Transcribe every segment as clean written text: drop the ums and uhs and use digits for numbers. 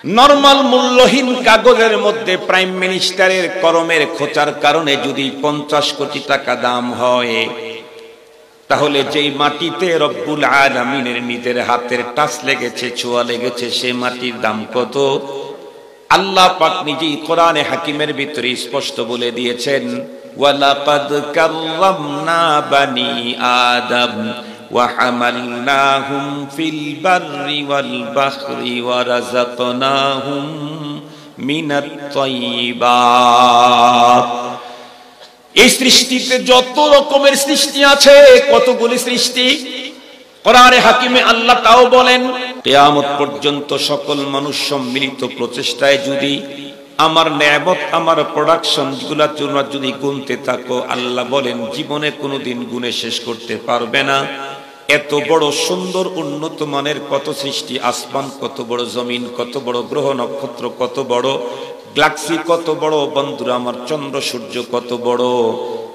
Normal মূল্যহীন কাগজের মধ্যে প্রাইম মিনিস্টারের কলমের খোঁচার কারণে যদি 50 কোটি টাকা দাম হয়, তাহলে যেই মাটিতে রব্বুল আলামিনের নিজের হাতের টাচ লেগেছে, ছোঁয়া লেগেছে, সে মাটির দাম কত? আল্লাহ পাক নিজেই কোরআনে হাকিমের ভিতরে স্পষ্ট বলে দিয়েছেন, ওয়ালাকাদ কাররামনা বানি আদম ওয়া হামালনাহুম ফিল বাররি ওয়াল বাহরি ওয়া রাযাকনাহুম মিনাত তাইয়্যিবাত। এই সৃষ্টিতে যত রকমের সৃষ্টি আছে, কতগুলি সৃষ্টি, কোরআনে হাকিমে আল্লাহ তাও বলেন, কিয়ামত পর্যন্ত সকল মানুষ সম্মিলিত প্রচেষ্টায় যদি আমার নেয়ামত, আমার প্রোডাকশন গুলা তোমরা যদি গুনতে থাকো, আল্লাহ বলেন জীবনে কোনোদিন গুনে শেষ করতে পারবে না। এত বড় সুন্দর উন্নত মানের কত সৃষ্টি, আসমান কত বড়, জমিন কত বড়, গ্রহ নক্ষত্র কত বড়, গ্যালাক্সি কত বড়, বন্ধুরা আমার চন্দ্র সূর্য কত বড়,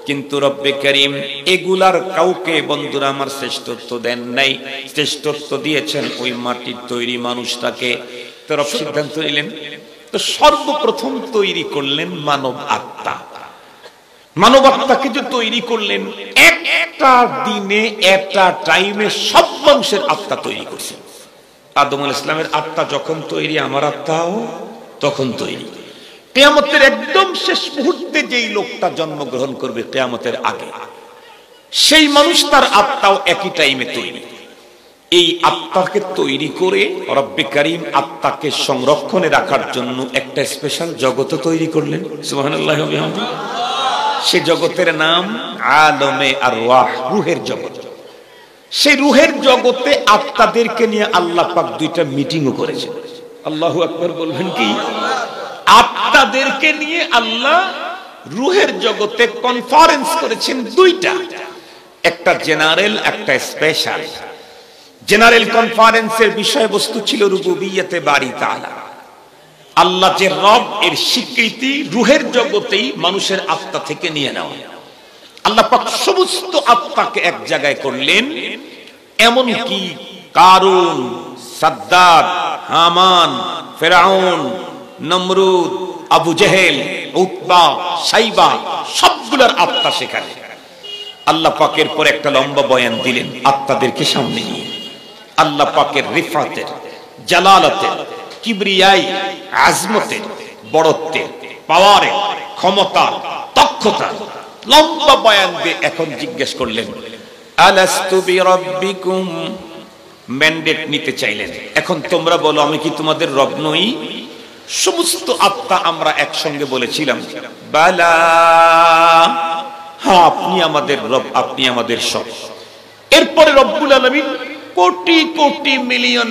কিন্তু রব্বে কারীম এগুলার কাউকে বন্ধুরা আমার শ্রেষ্ঠত্ব দেন নাই। শ্রেষ্ঠত্ব দিয়েছেন ওই মাটির তৈরি মানুষটাকে। তো রব সিদ্ধান্ত নিলেন, তো সর্বপ্রথম তৈরি করলেন মানব আত্মা। মানব আত্মাকে যে তৈরি করলেন, একটা দিনে একটা টাইমে সব মানুষের আত্মা তৈরি করছেন। আদম আলাইহিস সালামের আত্মা যখন তৈরি, আমার আত্মাও তখন তৈরি। কিয়ামতের একদম শেষ মুহূর্তে যেই লোকটা জন্মগ্রহণ করবে কিয়ামতের আগে, সেই মানুষ তার আত্মাও একই টাইমে তৈরি। এই আত্মাকে তৈরি করে রব্বে কারীম আত্মাকে সংরক্ষণে রাখার জন্য একটা স্পেশাল জগৎ তৈরি করলেন। সুবহানাল্লাহি ওয়া বিহামদিহি। সে জগতের নাম আলমে আরওয়াহ, রূহের জগৎ। সেই রূহের জগতে আত্মাদেরকে নিয়ে আল্লাহ পাক দুইটা মিটিংও করেছেন। আল্লাহু আকবার বলবেন কি? আত্মাদেরকে নিয়ে আল্লাহ রূহের জগতে কনফারেন্স করেছেন দুইটা, একটা জেনারেল, একটা স্পেশাল। জেনারেল কনফারেন্সের বিষয়বস্তু ছিল রুবুবিয়্যতে বারি তাআলা, আল্লাহ যে রব এর স্বীকৃতি রূহের জগতেই মানুষের আত্মা থেকে নিয়ে নেওয়া। আল্লাহ পাক সমস্ত আত্মাকে এক জায়গায় করলেন, এমন কি কারুন, সাদ্দাদ, হামান, ফেরাউন, নমরুদ, আবু জেহেল, উতবা, সাইবা, সবগুলোর আত্মা সেখানে। আল্লাহ পাকের পর একটা লম্বা বয়ান দিলেন আত্মাদেরকে সামনে নিয়ে। আল্লাহ পাকের রিফাতের, জালালাতের, কিবরিয়াই, আজমতের, বড়ত্বের, পাওয়ারের, ক্ষমতার, দক্ষতার লম্বা বয়ান দিয়ে এখন জিজ্ঞেস করলেন, আলাস্তু বিরাব্বিকুম, ম্যান্ডেট নিতে চাইলেন। এখন তোমরা বলো, আমি কি তোমাদের রব নই? সমস্ত আত্মা আমরা একসঙ্গে বলেছিলাম, বালা, হ্যাঁ আপনি আমাদের রব, আপনি আমাদের সব। এরপরে রব্বুল আলামিন crore crore million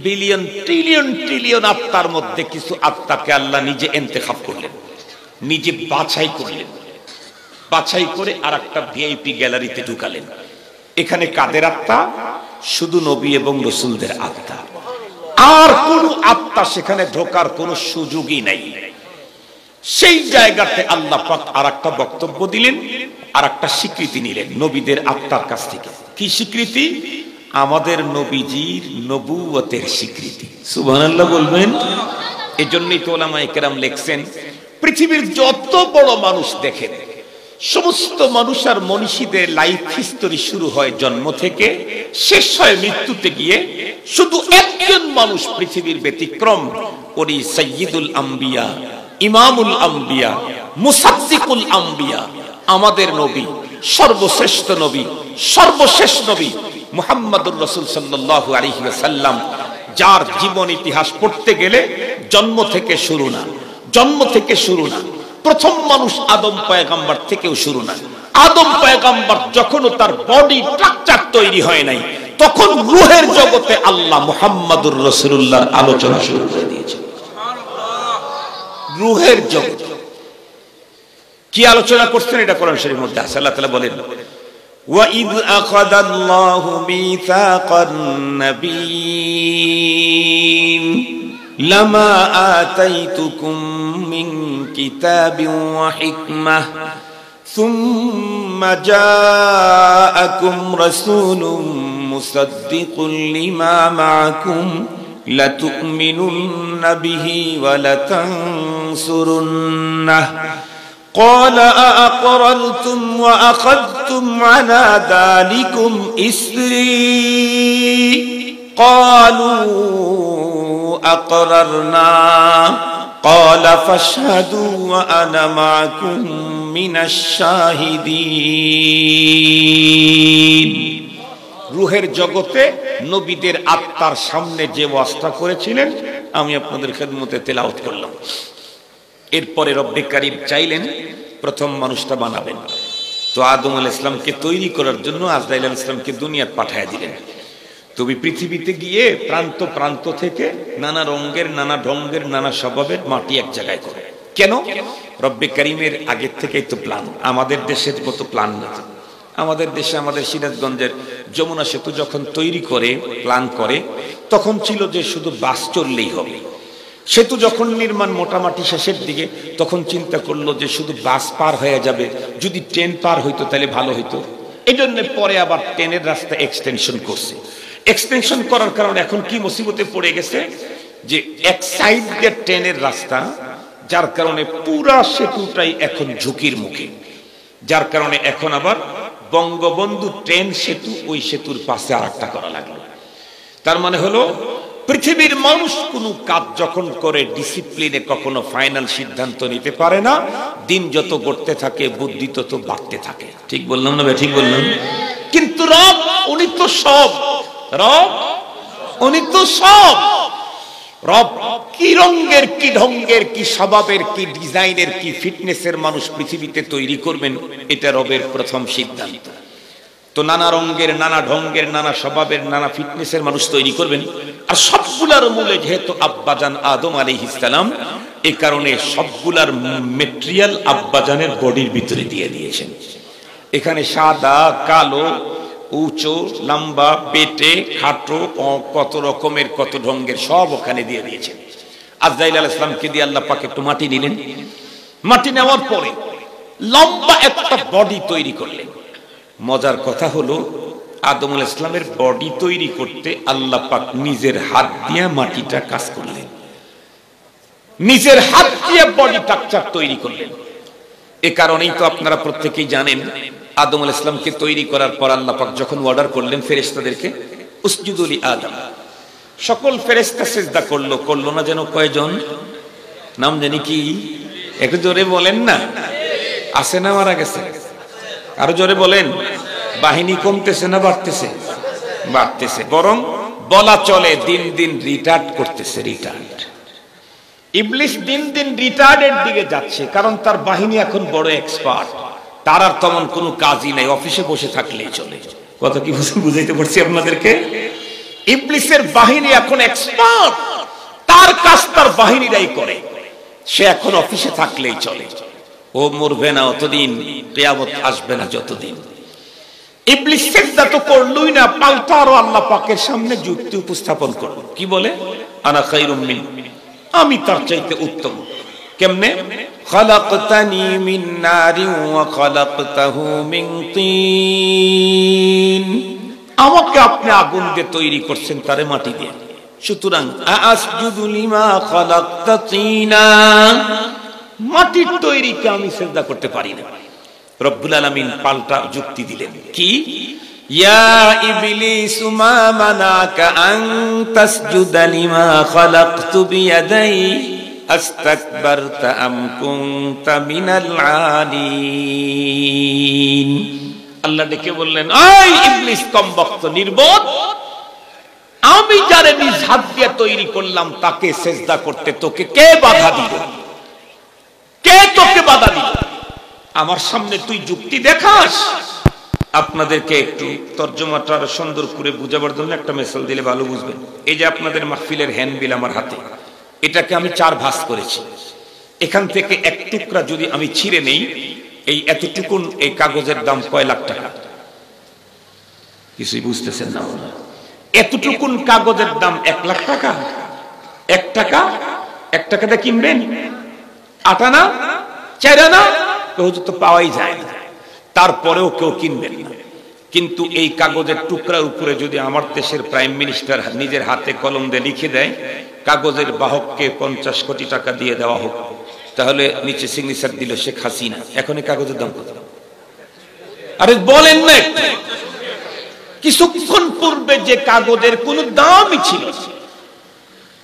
billion trillion trillion আত্মার মধ্যে কিছু আত্মাকে আল্লাহ নিজে ইন্তেখাব করলেন, নিজে বাছাই করলেন। বাছাই করে আর একটা ভিআইপি গ্যালারিতে ঢুকালেন। এখানে কাদের আত্মা? শুধু নবী এবং রাসূলদের আত্মা। আর কোন আত্মা সেখানে ঢোকার কোনো সুযোগই নাই। সেই জায়গাতে আল্লাহ পাক আর একটা বক্তব্য দিলেন, আর একটা স্বীকৃতি নিলেন নবীদের আত্মার কাছ থেকে। কি স্বীকৃতি? আমাদের নবীজির নবুয়তের স্বীকৃতি। সুবহানাল্লাহ বলবেন। এজন্যই তো উলামায়ে কেরাম লেখছেন, পৃথিবীর যত বড় মানুষ দেখেন, সমস্ত মানুষ আর মনীষীদের লাইফ হিস্টোরি শুরু হয় জন্ম থেকে, শেষ হয় মৃত্যুতে গিয়ে। শুধু একজন মানুষ পৃথিবীর ব্যতিক্রম, উনি সাইয়্যিদুল আম্বিয়া, ইমামুল আম্বিয়া, মুসাদ্দিকুল আম্বিয়া, আমাদের নবী, সর্বশ্রেষ্ঠ নবী, সর্বশেষ নবী মুহাম্মদুর রাসূল সাল্লাল্লাহু আলাইহি ওয়াসাল্লাম, যার জীবন ইতিহাস পড়তে গেলে জন্ম থেকে শুরু না, জন্ম থেকে শুরু না। প্রথম মানুষ আদম পয়গম্বর থেকেও শুরু না। আদম পয়গম্বর যখনও তার বডি স্ট্রাকচার তৈরি হয় নাই, তখন রূহের জগতে আল্লাহ মুহাম্মদুর রাসূলুল্লাহর আলোচনা শুরু করে দিয়েছেন। রূহের জগৎ কি আলোচনা করছেন এটা কোরআন শরীফের মধ্যে আছে। আল্লাহ তাআলা বলেন, وَإِذْ أَخَذَ اللَّهُ مِيثَاقَ النَّبِيِّينَ لَمَا آتَيْتُكُم مِّن كِتَابٍ وَحِكْمَةٍ ثُمَّ جَاءَكُمْ رَسُولٌ مُصَدِّقٌ لِّمَا مَعَكُمْ লাতুমিনুন্না বিহি ওয়া লাতানসুরুন্নাহ قال أأقررتم وأخذتم على ذلكم إصري قالوا أقررنا قال فاشهدوا وأنا معكم من الشاهدين রূহের জগতে নবীদের আত্মার সামনে যে ওয়াজটা করেছিলেন আমি আপনাদের খেদমতে তেলাওয়াত করলাম। এরপরে রব্বে কারীম চাইলেন প্রথম মানুষটা বানাবেন, তো আদম আলাইহিস সালামকে তৈরি করার জন্য আজরাইল আলাইহিস সালামকে দুনিয়াত পাঠিয়ে দিলেন। তুমি পৃথিবীতে গিয়ে প্রান্ত প্রান্ত থেকে নানা রঙের, নানা ঢঙ্গের, নানা স্বভাবের মাটি এক জায়গায় করে। কেন? রব্বে কারীমের আগের থেকেই তো প্ল্যান। আমাদের দেশের মতো প্ল্যান না। আমাদের দেশে, আমাদের সিরাজগঞ্জের যমুনা সেতু যখন তৈরি করে, প্ল্যান করে, তখন ছিল যে শুধু বাস চললেই হবে। সেতু যখন নির্মাণ মোটামুটি শেষের দিকে, তখন চিন্তা করলো যে শুধু বাস পার হয়ে যাবে, যদি ট্রেন পার হইতো তাহলে ভালো হইতো। এই জন্য পরে আবার ট্রেনের রাস্তা এক্সটেনশন করছে। এক্সটেনশন করার কারণে এখন কি মুসিবতে পড়ে গেছে যে এক সাইড দিয়ে ট্রেনের রাস্তা, যার কারণে পুরা সেতুটাই এখন ঝুঁকির মুখে। যার কারণে এখন আবার বঙ্গবন্ধু ট্রেন সেতু, ওই সেতুর পাশে আরেকটা করা লাগলো। তার মানে হলো পৃথিবীর মানুষ কোনো কাজ যখন করে ডিসিপ্লিনে কখনো ফাইনাল সিদ্ধান্ত নিতে পারে না। দিন যত গড়তে থাকে বুদ্ধি তত বাড়তে থাকে। ঠিক বললাম না ভাই? ঠিক বললাম। কিন্তু রব উনি তো সব, রব উনি তো সব। রব কি রঙের, কি ঢঙ্গের, কি স্বভাবের, কি ডিজাইনের, কি ফিটনেসের মানুষ পৃথিবীতে তৈরি করবেন, এটা রবের প্রথম সিদ্ধান্ত। তো নানা রঙের, নানা ঢঙ্গের, নানা স্বভাবের, নানা ফিটনেসের মানুষ তৈরি করবেন। আর সবগুলার মূলে যেহেতু আব্বাজান আদম আলাইহিস সালাম, এই কারণে সবগুলার মেটেরিয়াল আব্বাজানের বডির ভিতরে দিয়ে দিয়েছেন। এখানে সাদা, কালো, উঁচু, লম্বা, পেটে, খাটো, কত রকমের, কত ঢঙ্গের, সব ওখানে দিয়ে দিয়েছেন। আজরাইল আলাইহিস সালামকে দিয়ে আল্লাহ পাক একটু মাটি নিলেন। মাটি নেওয়ার পরে লম্বা একটা বডি তৈরি করলেন। মজার কথা হলো আদম আলাইহিস সালামের বডি তৈরি করতে আল্লাহ পাক নিজের হাত দিয়ে মাটিটা কাজ করলেন, নিজের হাত দিয়ে বডি স্ট্রাকচার তৈরি করলেন। এ কারণেই তো আপনারা প্রত্যেকেই জানেন, আদম আলাইহিস সালামকে তৈরি করার পর আল্লাহ পাক যখন অর্ডার করলেন ফেরেশতাদেরকে, উসজুদু লি আদম, সকল ফেরেশতা সিজদা করলো। করলো না যেন কয়জন? নাম জানি কি? একটু জোরে বলেন না। আছে না মারা গেছে? আরো জোরে বলেন। বাহিনী কমতেছে না বাড়তেছে? বাড়তেছে। বরং বলা চলে দিন দিন রিটার্ড করতেছে। রিটার্ড। ইবলিস দিন দিন রিটার্ডের দিকে যাচ্ছে, কারণ তার বাহিনী এখন বড় এক্সপার্ট। তার আর তেমন কোনো কাজই নাই, অফিসে বসে থাকলেই চলে। কথা কি বুঝাইতে পারছি আপনাদেরকে? ইবলিসের বাহিনী এখন এক্সপার্ট, তার কাজ তার বাহিনীরাই করে। সে এখন অফিসে থাকলেই চলে। ও মরবে না অতদিন, কিয়ামত আসবে না যতদিন। ইবলিস সিজদা তো করলই না, পাল্টা আরো আল্লাহ পাকের সামনে যুক্তি উপস্থাপন করলো। কি বলে? আনা খায়রুম মিন, আমি তার চাইতে উত্তম। কেমনে? খালাকতানি মিন নারিন ওয়া খালাকতাহু মিন তিন, আমাকে আপনি আগুন দিয়ে তৈরি করছেন, তারে মাটি দিয়ে। সুতরাং আসজুদু লিমা খালাকতা তিনা, মাটির তৈরিকে আমি সিজদা করতে পারি না। রব্বুল আলামিন পাল্টা যুক্তি দিলেন। কি? ইয়া ইবলিস মা মানাকা আন তাসজুদা লিমা খালাকতু বিয়াদাই আস্তাকবারতা আম কুনতা মিনাল আলিন। আল্লাহ ডেকে বললেন, এই ইবলিস কমবক্ত, নির্বোধ, আমি যারে নিজ হাত দিয়ে তৈরি করলাম তাকে সিজদা করতে তোকে কে বাধা দিল? কে তোকে বাধা দিল? আমার সামনে তুই যুক্তি দেখাস? আপনাদেরকে একটু তর্জমাটা আরো সুন্দর করে বুঝাবার জন্য একটা মিসাল দিলে ভালো বুঝবেন। এই যে আপনাদের মাহফিলের হ্যান্ডবিল আমার হাতে, এটাকে আমি 4 ভাঁজ করেছি। এখান থেকে এক টুকরা যদি আমি ছিঁড়ে নেই, এই এতটুকুন এই কাগজের দাম কয় লাখ টাকা? কিছুই বুঝতেছেন না? এতটুকুন কাগজের দাম 1 লাখ টাকা। 1 টাকা, 1 টাকাতে কিনবেন? আটা না, চাইরা না, কেউ তো পাওয়াই যায় না। তারপরেও কেউ কিনবেন না। কিন্তু এই কাগজের টুকরার উপরে যদি আমার দেশের প্রাইম মিনিস্টার নিজের হাতে কলম দিয়ে লিখে দেয় কাগজের বাহককে 50 কোটি টাকা দিয়ে দেওয়া হোক, তাহলে নিচে সিগনেচার দিল শেখ হাসিনা, এখন এই কাগজের দাম কত? আরে বলেন না, কিছুক্ষণ পূর্বে যে কাগজের কোনো দামই ছিল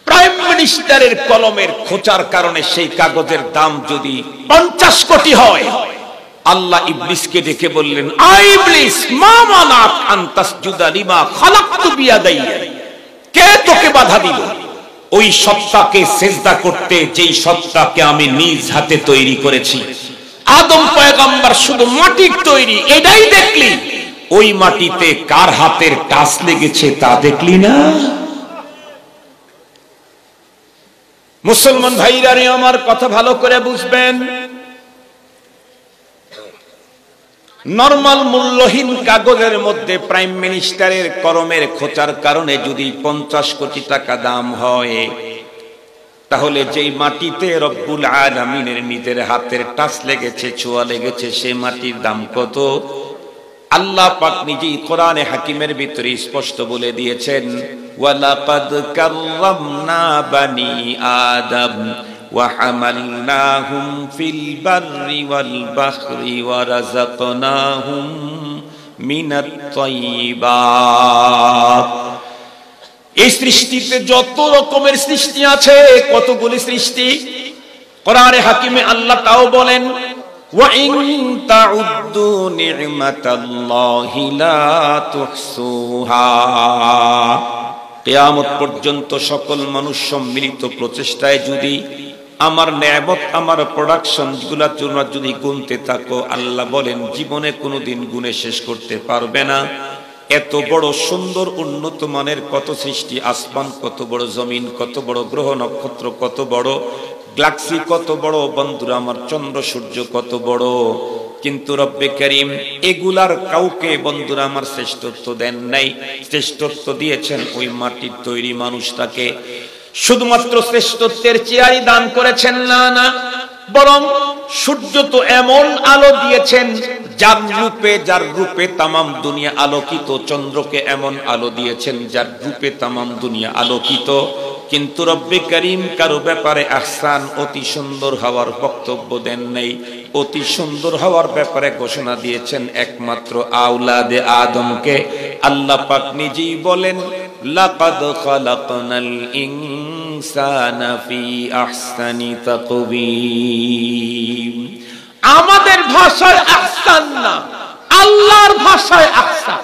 প্রাইম মিনিস্টারের কলমের খোঁচার কারণে সেই কাগজের দাম যদি 50 কোটি হয়, আল্লাহ ইবলিসকে ডেকে বললেন, আই ইবলিস মা মানাক আন তাসজুদা লিমা খালাকতু বিয়াদাইয়া, কে তোকে বাধা দিল ওই সত্তাকে সিজদা করতে যেই সত্তাকে আমি নিজ হাতে তৈরি করেছি? আদম পয়গম্বর শুধু মাটির তৈরি, এটাই দেখলি, ওই মাটিতে কার হাতের টাচ লেগেছে তা দেখলি না? মুসলমান ভাইরা রে, আমার কথা ভালো করে বুঝবেন। নরমাল মূল্যহীন কাগজের মধ্যে প্রাইম মিনিস্টারের কলমের খোঁচার কারণে যদি 50 কোটি টাকা দাম হয়, তাহলে যেই মাটিতে রব্বুল আলামিনের নিজের হাতের টাচ লেগেছে, ছোঁয়া লেগেছে, সে মাটির দাম কত? আল্লাহ পাক নিজেই কোরআনে হাকিমের ভিতরে স্পষ্ট বলে দিয়েছেন, ওয়ালাকাদ কাররামনা বানি আদম ওয়া হামালনাহুম ফিল বাররি ওয়াল বাহরি ওয়া রাযাকনাহুম মিনাত তাইয়্যিবাত। এই সৃষ্টিতে যত রকমের সৃষ্টি আছে, কতগুলি সৃষ্টি, কোরআনে হাকিমে আল্লাহ তাও বলেন, ওয়া ইন তাউদ্দু নি'মাতাল্লাহি লা তুহসুহা। কিয়ামত পর্যন্ত সকল মানুষ সম্মিলিত প্রচেষ্টায় যদি আমার নেয়ামত, আমার প্রোডাকশন গুলা তোমরা যদি গুনতে থাকো, আল্লাহ বলেন জীবনে কোনোদিন গুনে শেষ করতে পারবে না। এত বড় সুন্দর উন্নত মানের কত সৃষ্টি, আসমান কত বড়, জমিন কত বড়, গ্রহ নক্ষত্র কত বড়, গ্যালাক্সি কত বড়, বন্ধুরা আমার চন্দ্র সূর্য কত বড়, কিন্তু রব্বে কারীম এগুলার কাউকে বন্ধুরা আমার শ্রেষ্ঠত্ব দেন নাই। শ্রেষ্ঠত্ব দিয়েছেন ওই মাটির তৈরি মানুষটাকে। শুধুমাত্র শ্রেষ্ঠত্বের চেয়ারই দান করেছেন না, না, বরং সূর্য তো এমন আলো দিয়েছেন যার রূপে তামাম দুনিয়া আলোকিত, চন্দ্রকে এমন আলো দিয়েছেন যার রূপে তামাম দুনিয়া আলোকিত। কিন্তু রব্বে কারীম কারো ব্যাপারে আহসান, অতি সুন্দর হওয়ার বক্তব্য দেন নাই। অতি সুন্দর হওয়ার ব্যাপারে ঘোষণা দিয়েছেন একমাত্র আওলাদে আদমকে। আল্লাহ পাক নিজেই বলেন, লাকাদ খালাকনাল ইনসানা ফি আহসানি তাকওয়িম। আমাদের ভাষায় আহসান না, আল্লাহর ভাষায় আহসান।